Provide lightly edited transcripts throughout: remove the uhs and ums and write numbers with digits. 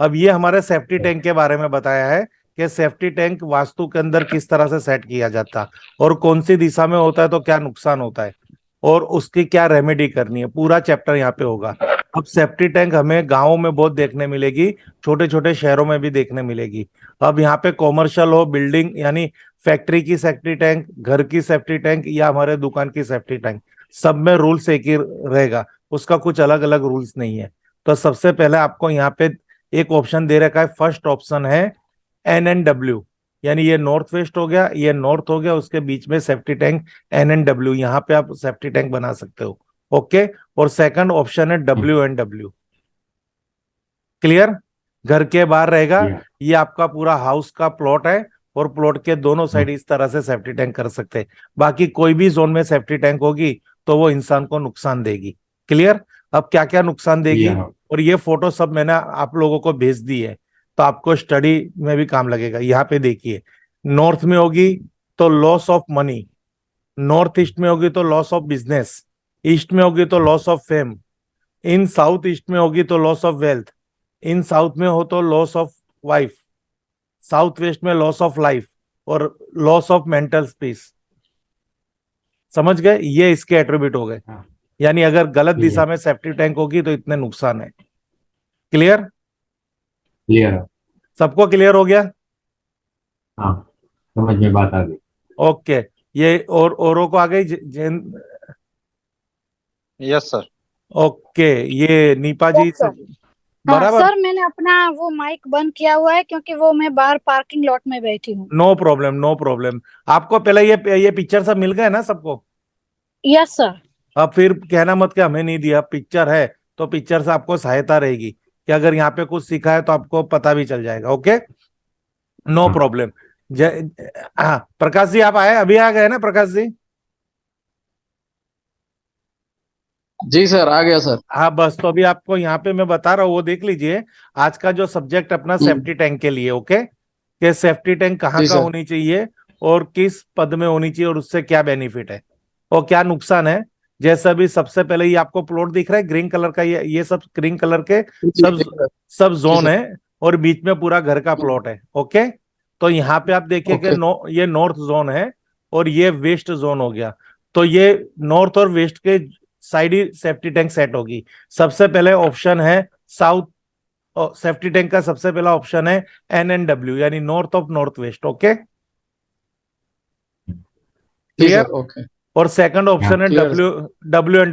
अब ये हमारे सेफ्टी टैंक के बारे में बताया है कि सेफ्टी टैंक वास्तु के अंदर किस तरह से सेट किया जाता और कौन सी दिशा में होता है तो क्या नुकसान होता है और उसकी क्या रेमेडी करनी है, पूरा चैप्टर यहाँ पे होगा। अब सेफ्टी टैंक हमें गांवों में बहुत देखने मिलेगी, छोटे छोटे शहरों में भी देखने मिलेगी। अब यहाँ पे कॉमर्शियल हो, बिल्डिंग यानी फैक्ट्री की सेफ्टी टैंक, घर की सेफ्टी टैंक या हमारे दुकान की सेफ्टी टैंक, सब में रूल्स एक ही रहेगा, उसका कुछ अलग अलग रूल्स नहीं है। तो सबसे पहले आपको यहाँ पे एक ऑप्शन दे रखा है, फर्स्ट ऑप्शन है NNW, यानी ये नॉर्थ वेस्ट हो गया, ये नॉर्थ हो गया, उसके बीच में सेफ्टी टैंक NNW, यहाँ पे आप सेफ्टी टैंक बना सकते हो। ओके। और सेकंड ऑप्शन है WNW। क्लियर? घर के बाहर रहेगा, जी हाँ। ये आपका पूरा हाउस का प्लॉट है और प्लॉट के दोनों साइड इस तरह से सेफ्टी टैंक कर सकते हैं। बाकी कोई भी जोन में सेफ्टी टैंक होगी तो वो इंसान को नुकसान देगी। क्लियर? अब क्या क्या नुकसान जी देगी, हाँ। और ये फोटो सब मैंने आप लोगों को भेज दी है, तो आपको स्टडी में भी काम लगेगा। यहाँ पे देखिए, नॉर्थ में होगी तो loss of money, north east में होगी तो लॉस ऑफ बिजनेस, ईस्ट में होगी तो loss of fame, in south east में होगी तो loss of wealth, in south में हो तो loss of wife, south west में लॉस ऑफ लाइफ और लॉस ऑफ मेंटल पीस। समझ गए? ये इसके एट्रीब्यूट हो गए। हाँ। यानी अगर गलत ठीक है। दिशा में सेफ्टी टैंक होगी तो इतने नुकसान है। क्लियर? क्लियर है। सबको क्लियर हो गया? हाँ, समझ में बात आ गई। ओके। ये और औरों को आ गई जैन? Yes sir. ओके। ये नीपा जी यस सर। सब हाँ बराबर? सर, मैंने अपना वो माइक बंद किया हुआ है क्योंकि वो मैं बाहर पार्किंग लॉट में बैठी हूँ। No problem, no problem. आपको पहले ये पिक्चर सब मिल गए ना सबको? Yes sir. अब फिर कहना मत कि हमें नहीं दिया, पिक्चर है तो पिक्चर से आपको सहायता रहेगी कि अगर यहाँ पे कुछ सीखा है तो आपको पता भी चल जाएगा। ओके, नो हाँ। प्रॉब्लम। जय, हाँ प्रकाश जी आप आए, अभी आ गए ना प्रकाश जी? जी सर, आ गया सर। हाँ बस, तो अभी आपको यहाँ पे मैं बता रहा हूँ वो देख लीजिए। आज का जो सब्जेक्ट अपना सेफ्टी टैंक के लिए, ओके, कि सेफ्टी टैंक कहाँ जी कहाँ सर। होनी चाहिए और किस पद में होनी चाहिए और उससे क्या बेनिफिट है और क्या नुकसान है। जैसा भी सबसे पहले ये आपको प्लॉट दिख रहा है ग्रीन कलर का, ये सब ग्रीन कलर के जी सब सर। सब जी जोन सर। है और बीच में पूरा घर का प्लॉट है। ओके, तो यहाँ पे आप देखिए कि ओके। ये नॉर्थ जोन है और ये वेस्ट जोन हो गया। तो ये नॉर्थ और वेस्ट के साइड ही सेफ्टी टैंक सेट होगी। सबसे पहले ऑप्शन है साउथ, सेफ्टी टैंक का सबसे पहला ऑप्शन है NNW, यानी north of north west. Okay, जी क्लियर? सर। ओके। और सेकंड ऑप्शन है clear. WNW, W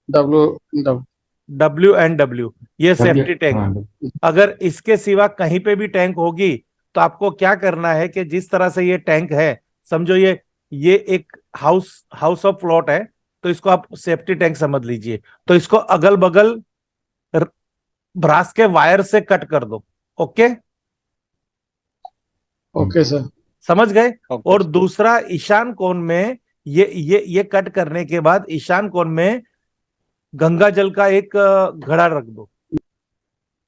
W. WNW, ये डब्ल्यू। Safety tank. हाँ। अगर इसके सिवा कहीं पे भी टैंक होगी तो आपको क्या करना है कि जिस तरह से ये टैंक है, समझो ये एक हाउस ऑफ प्लॉट है, तो इसको आप सेफ्टी टैंक समझ लीजिए। तो इसको अगल बगल ब्रास के वायर से कट कर दो। Okay, okay sir. समझ गए? ओके और सर। दूसरा ईशान कोण में, ये कट करने के बाद ईशान कोण में गंगा जल का एक घड़ा रख दो।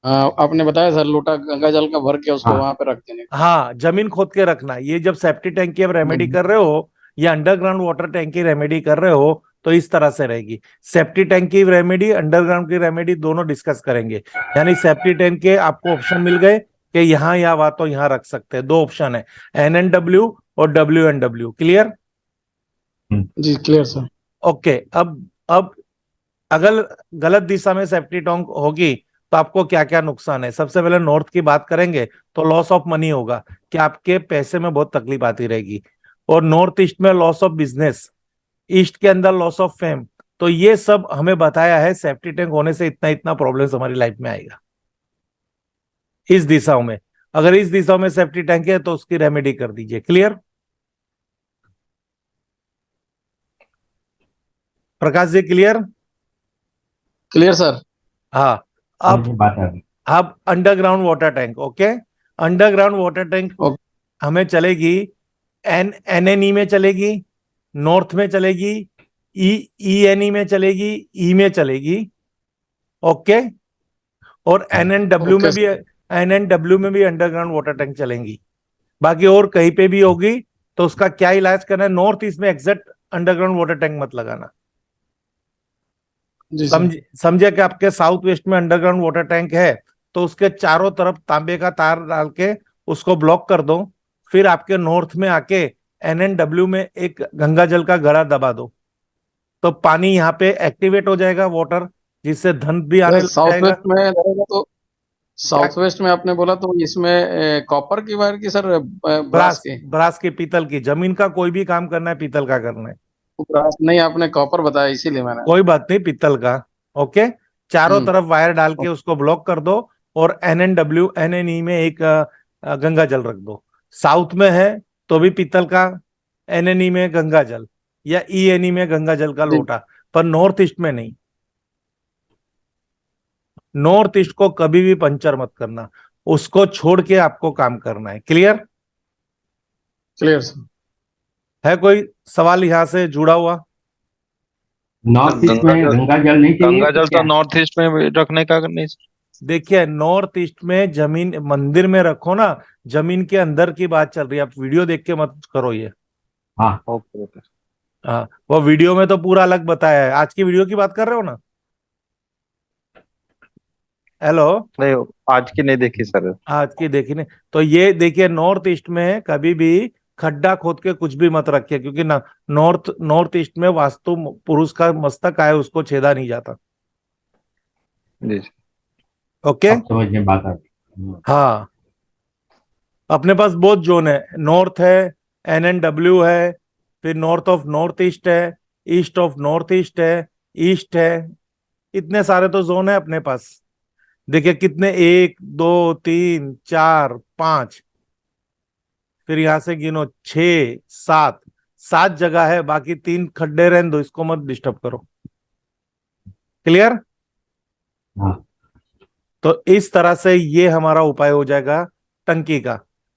आपने बताया सर, लोटा गंगा जल का भर के उसको हाँ। वहां पे रख देने का। हाँ, जमीन खोद के रखना। ये जब सेफ्टी टैंक की आप रेमेडी कर रहे हो या अंडरग्राउंड वाटर टैंक की रेमेडी कर रहे हो तो इस तरह से रहेगी। सेफ्टी टैंक की रेमेडी, अंडरग्राउंड की रेमेडी दोनों डिस्कस करेंगे। यानी सेफ्टी टैंक के आपको ऑप्शन मिल गए कि यहाँ या वा तो यहाँ रख सकते हैं। दो ऑप्शन है, NNW और WNW। क्लियर? जी क्लियर सर। ओके। अब अगर गलत दिशा में सेफ्टी टैंक होगी तो आपको क्या क्या नुकसान है। सबसे पहले नॉर्थ की बात करेंगे तो लॉस ऑफ मनी होगा, कि आपके पैसे में बहुत तकलीफ आती रहेगी। और नॉर्थ ईस्ट में लॉस ऑफ बिजनेस, ईस्ट के अंदर लॉस ऑफ फेम। तो ये सब हमें बताया है सेफ्टी टैंक होने से इतना इतना प्रॉब्लम्स हमारी लाइफ में आएगा इस दिशाओं में। अगर इस दिशाओं में सेफ्टी टैंक है तो उसकी रेमेडी कर दीजिए। Clear? Prakash ji clear? Clear sir. हाँ। समझ अब में बात आ गई। अब underground water tank. Okay, underground water tank okay. हमें चलेगी NNE में चलेगी, नॉर्थ में चलेगी, ENE में चलेगी, ई में चलेगी। ओके, और NNW ओके में भी, सर। NNW में भी अंडरग्राउंड वाटर टैंक चलेंगी। बाकी और कहीं पे भी होगी तो उसका क्या इलाज करना है, नॉर्थ ईस्ट में एग्जैक्ट अंडरग्राउंड वाटर टैंक मत लगाना। जी सर। समझे कि आपके साउथ वेस्ट में अंडरग्राउंड वाटर टैंक है तो उसके चारों तरफ तांबे का तार डाल के उसको ब्लॉक कर दो। फिर आपके नॉर्थ में आके NNW में एक गंगा जल का घड़ा दबा दो, तो पानी यहाँ पे एक्टिवेट हो जाएगा, वाटर, जिससे धन भी आने सर लग साउथ जाएगा। वेस्ट में रहेगा तो क्या? साउथ वेस्ट में आपने बोला तो इसमें कॉपर की वायर की सर, ब्रास ब्रास, की? ब्रास की, पीतल की। जमीन का कोई भी काम करना है पीतल का करना है। ब्रास नहीं, आपने कॉपर बताया इसीलिए मैंने। कोई बात नहीं, पीतल का। ओके, चारों हम्म। तरफ वायर डाल के उसको ब्लॉक कर दो, और NNE में एक गंगा जल रख दो। साउथ में है तो भी पीतल का, NNE में गंगा जल, या ENE में गंगा जल का जी। लोटा, पर नॉर्थ ईस्ट में नहीं। नॉर्थ ईस्ट को कभी भी पंचर मत करना, उसको छोड़ के आपको काम करना है। क्लियर? Clear sir. है कोई सवाल यहां से जुड़ा हुआ? नॉर्थ ईस्ट गंगा में जल, गंगा जल नहीं चाहिए गंगा तो जल तो क्या? नॉर्थ ईस्ट में भी रखने का नहीं। देखिए, नॉर्थ ईस्ट में जमीन, मंदिर में रखो ना, जमीन के अंदर की बात चल रही है, आप वीडियो देख के मत करो ये। हाँ, ओके ओके। हाँ, वो वीडियो में तो पूरा अलग बताया है। आज की वीडियो की बात कर रहे हो ना? हेलो? नहीं, आज की नहीं देखी सर। आज की देखी नहीं? तो ये देखिए, नॉर्थ ईस्ट में कभी भी खड्डा खोद के कुछ भी मत रखिए, क्योंकि ना, नॉर्थ ईस्ट में वास्तु पुरुष का मस्तक आए उसको छेदा नहीं जाता। जी। ओके। अब समझ में बात आ गई। हाँ, अपने पास बहुत जोन है। नॉर्थ है, NNW है, फिर नॉर्थ ऑफ नॉर्थ ईस्ट है, ईस्ट ऑफ नॉर्थ ईस्ट है, ईस्ट है। इतने सारे तो जोन है अपने पास। देखिए कितने, 1 2 3 4 5, फिर यहां से गिनो 6 7, 7 जगह है, बाकी 3 खड्डे रहने दो, इसको मत डिस्टर्ब करो। क्लियर? हाँ, तो इस तरह से ये हमारा उपाय हो जाएगा टंकी का।